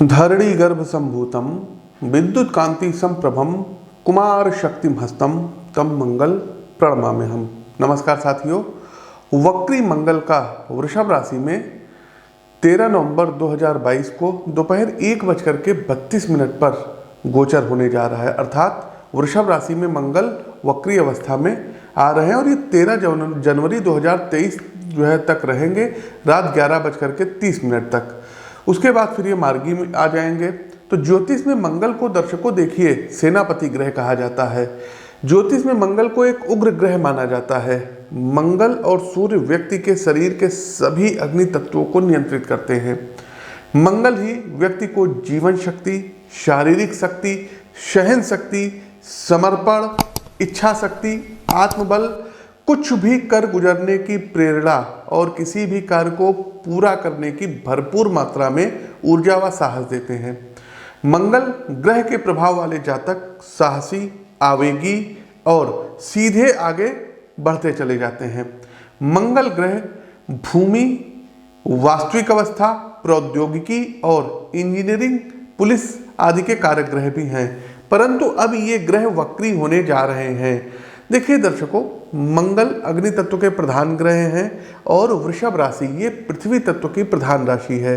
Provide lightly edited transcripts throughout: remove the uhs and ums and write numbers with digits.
धरणी गर्भ संभूतम विद्युत कांति संप्रभम कुमार शक्तिम हस्तम तम मंगल प्रणमाम्यहम्। नमस्कार साथियों, वक्री मंगल का वृषभ राशि में 13 नवंबर 2022 को दोपहर 1:32 पर गोचर होने जा रहा है। अर्थात वृषभ राशि में मंगल वक्री अवस्था में आ रहे हैं और ये 13 जनवरी 2023 तक रहेंगे, रात 11:30 तक। उसके बाद फिर ये मार्गी में आ जाएंगे। तो ज्योतिष में मंगल को दर्शकों देखिए सेनापति ग्रह कहा जाता है। ज्योतिष में मंगल को एक उग्र ग्रह माना जाता है। मंगल और सूर्य व्यक्ति के शरीर के सभी अग्नि तत्वों को नियंत्रित करते हैं। मंगल ही व्यक्ति को जीवन शक्ति, शारीरिक शक्ति, सहन शक्ति, समर्पण, इच्छा शक्ति, आत्मबल, कुछ भी कर गुजरने की प्रेरणा और किसी भी कार्य को पूरा करने की भरपूर मात्रा में ऊर्जा व साहस देते हैं। मंगल ग्रह के प्रभाव वाले जातक साहसी, आवेगी और सीधे आगे बढ़ते चले जाते हैं। मंगल ग्रह भूमि, वास्तविक अवस्था, प्रौद्योगिकी और इंजीनियरिंग, पुलिस आदि के कारक ग्रह भी हैं। परंतु अब ये ग्रह वक्री होने जा रहे हैं। देखिए दर्शकों, मंगल अग्नि तत्व के प्रधान ग्रह हैं और वृषभ राशि ये पृथ्वी तत्व की प्रधान राशि है।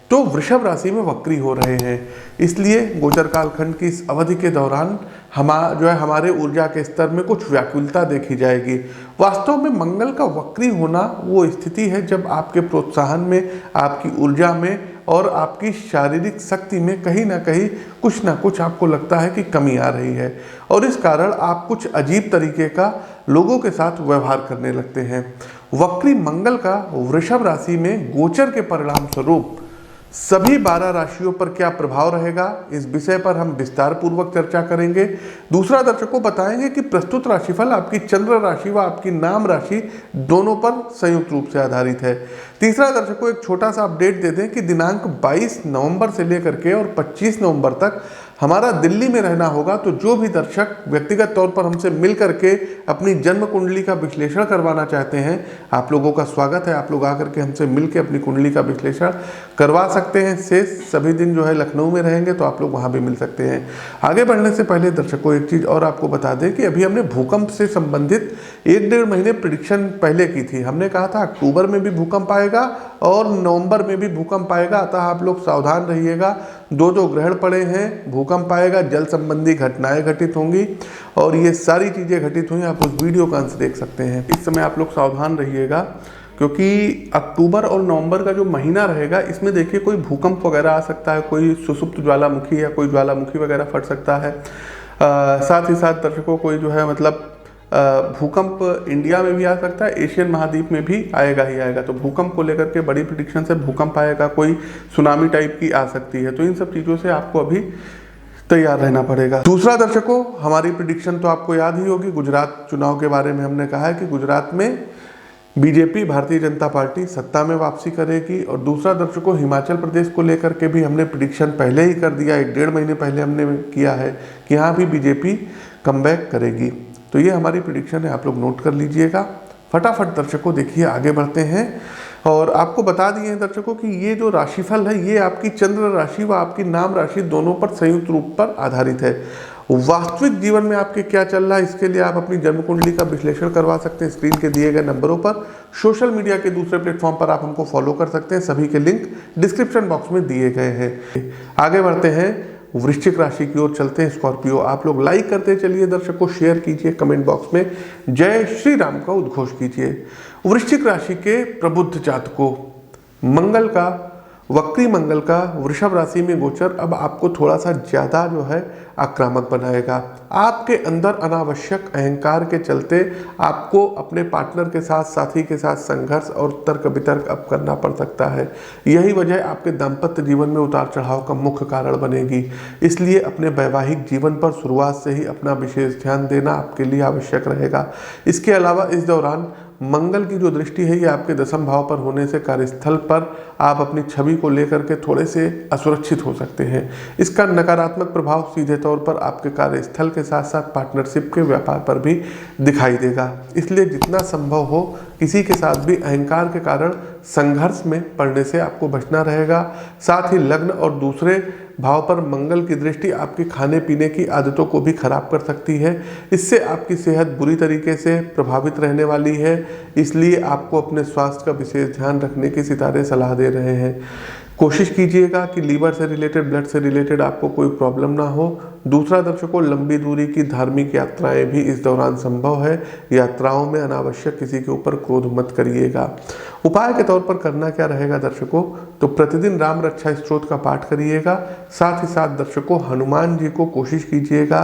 तो वृषभ राशि में वक्री हो रहे हैं, इसलिए गोचर कालखंड की इस अवधि के दौरान हमारे ऊर्जा के स्तर में कुछ व्याकुलता देखी जाएगी। वास्तव में मंगल का वक्री होना वो स्थिति है जब आपके प्रोत्साहन में, आपकी ऊर्जा में और आपकी शारीरिक शक्ति में कहीं ना कहीं कुछ ना कुछ आपको लगता है कि कमी आ रही है और इस कारण आप कुछ अजीब तरीके का लोगों के साथ व्यवहार करने लगते हैं। वक्री मंगल का वृषभ राशि में गोचर के परिणाम स्वरूप सभी 12 राशियों पर क्या प्रभाव रहेगा, इस विषय पर हम विस्तार पूर्वक चर्चा करेंगे। दूसरा दर्शकों बताएंगे कि प्रस्तुत राशिफल आपकी चंद्र राशि व आपकी नाम राशि दोनों पर संयुक्त रूप से आधारित है। तीसरा दर्शकों एक छोटा सा अपडेट दे दें कि दिनांक 22 नवंबर से लेकर के और 25 नवंबर तक हमारा दिल्ली में रहना होगा। तो जो भी दर्शक व्यक्तिगत तौर पर हमसे मिल करके अपनी जन्म कुंडली का विश्लेषण करवाना चाहते हैं, आप लोगों का स्वागत है। आप लोग आकर के हमसे मिल के अपनी कुंडली का विश्लेषण करवा सकते हैं। शेष सभी दिन जो है लखनऊ में रहेंगे तो आप लोग वहाँ भी मिल सकते हैं। आगे बढ़ने से पहले दर्शकों एक चीज़ और आपको बता दें कि अभी हमने भूकंप से संबंधित 1-1.5 महीने प्रेडिक्शन पहले की थी। हमने कहा था अक्टूबर में भी भूकंप आएगा और नवंबर में भी भूकंप आएगा, अतः आप लोग सावधान रहिएगा। 2 ग्रहण पड़े हैं, भूकंप आएगा, जल संबंधी घटनाएं घटित होंगी और ये सारी चीज़ें घटित हुई। आप उस वीडियो का अंश देख सकते हैं। इस समय आप लोग सावधान रहिएगा क्योंकि अक्टूबर और नवंबर का जो महीना रहेगा इसमें देखिए कोई भूकंप वगैरह आ सकता है, कोई सुषुप्त ज्वालामुखी या कोई ज्वालामुखी वगैरह फट सकता है। साथ ही साथ दर्शकों कोई जो है मतलब भूकंप इंडिया में भी आ सकता है, एशियन महाद्वीप में भी आएगा ही आएगा। तो भूकंप को लेकर के बड़ी प्रेडिक्शन से भूकंप आएगा, कोई सुनामी टाइप की आ सकती है। तो इन सब चीज़ों से आपको अभी तैयार रहना पड़ेगा। दूसरा दर्शकों हमारी प्रेडिक्शन तो आपको याद ही होगी, गुजरात चुनाव के बारे में हमने कहा है कि गुजरात में बीजेपी भारतीय जनता पार्टी सत्ता में वापसी करेगी। और दूसरा दर्शकों हिमाचल प्रदेश को लेकर के भी हमने प्रेडिक्शन पहले ही कर दिया, 1-1.5 महीने पहले हमने किया है कि यहाँ भी बीजेपी कमबैक करेगी। तो ये हमारी प्रेडिक्शन है, आप लोग नोट कर लीजिएगा। फटाफट दर्शकों देखिए आगे बढ़ते हैं और आपको बता दिए हैं दर्शकों कि ये जो राशिफल है ये आपकी चंद्र राशि व आपकी नाम राशि दोनों पर संयुक्त रूप पर आधारित है। वास्तविक जीवन में आपके क्या चल रहा है इसके लिए आप अपनी जन्म कुंडली का विश्लेषण करवा सकते हैं स्क्रीन के दिए गए नंबरों पर। सोशल मीडिया के दूसरे प्लेटफॉर्म पर आप हमको फॉलो कर सकते हैं, सभी के लिंक डिस्क्रिप्शन बॉक्स में दिए गए हैं। आगे बढ़ते हैं, वृश्चिक राशि की ओर चलते हैं। स्कॉर्पियो आप लोग लाइक करते चलिए दर्शकों, शेयर कीजिए, कमेंट बॉक्स में जय श्री राम का उद्घोष कीजिए। वृश्चिक राशि के प्रबुद्ध जातकों, मंगल का वक्री मंगल का वृषभ राशि में गोचर अब आपको थोड़ा सा ज़्यादा जो है आक्रामक बनाएगा। आपके अंदर अनावश्यक अहंकार के चलते आपको अपने पार्टनर के साथ, साथी के साथ संघर्ष और तर्क वितर्क अब करना पड़ सकता है। यही वजह आपके दाम्पत्य जीवन में उतार चढ़ाव का मुख्य कारण बनेगी। इसलिए अपने वैवाहिक जीवन पर शुरुआत से ही अपना विशेष ध्यान देना आपके लिए आवश्यक रहेगा। इसके अलावा इस दौरान मंगल की जो दृष्टि है ये आपके दशम भाव पर होने से कार्यस्थल पर आप अपनी छवि को लेकर के थोड़े से असुरक्षित हो सकते हैं। इसका नकारात्मक प्रभाव सीधे तौर पर आपके कार्यस्थल के साथ साथ पार्टनरशिप के व्यापार पर भी दिखाई देगा। इसलिए जितना संभव हो किसी के साथ भी अहंकार के कारण संघर्ष में पड़ने से आपको बचना रहेगा। साथ ही लग्न और दूसरे भाव पर मंगल की दृष्टि आपके खाने पीने की आदतों को भी खराब कर सकती है। इससे आपकी सेहत बुरी तरीके से प्रभावित रहने वाली है। इसलिए आपको अपने स्वास्थ्य का विशेष ध्यान रखने की सितारे सलाह दे रहे हैं। कोशिश कीजिएगा कि लीवर से रिलेटेड, ब्लड से रिलेटेड आपको कोई प्रॉब्लम ना हो। दूसरा दर्शकों, लंबी दूरी की धार्मिक यात्राएं भी इस दौरान संभव है। यात्राओं में अनावश्यक किसी के ऊपर क्रोध मत करिएगा। उपाय के तौर पर करना क्या रहेगा दर्शकों, तो प्रतिदिन राम रक्षा स्तोत्र का पाठ करिएगा। साथ ही साथ दर्शकों, हनुमान जी को कोशिश कीजिएगा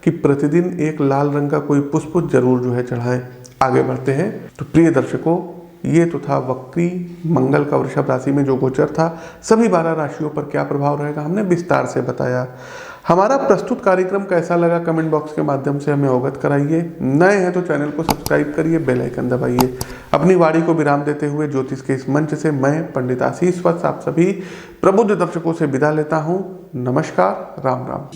कि प्रतिदिन एक लाल रंग का कोई पुष्प जरूर जो है चढ़ाएं। आगे बढ़ते हैं। तो प्रिय दर्शकों, ये तो था वक्री मंगल का वृषभ राशि में जो गोचर था। सभी 12 राशियों पर क्या प्रभाव रहेगा हमने विस्तार से बताया। हमारा प्रस्तुत कार्यक्रम कैसा लगा कमेंट बॉक्स के माध्यम से हमें अवगत कराइए। नए हैं तो चैनल को सब्सक्राइब करिए, बेल आइकन दबाइए। अपनी वाणी को विराम देते हुए ज्योतिष के इस मंच से मैं पंडित आशीष वत्स आप सभी प्रबुद्ध दर्शकों से विदा लेता हूँ। नमस्कार, राम राम।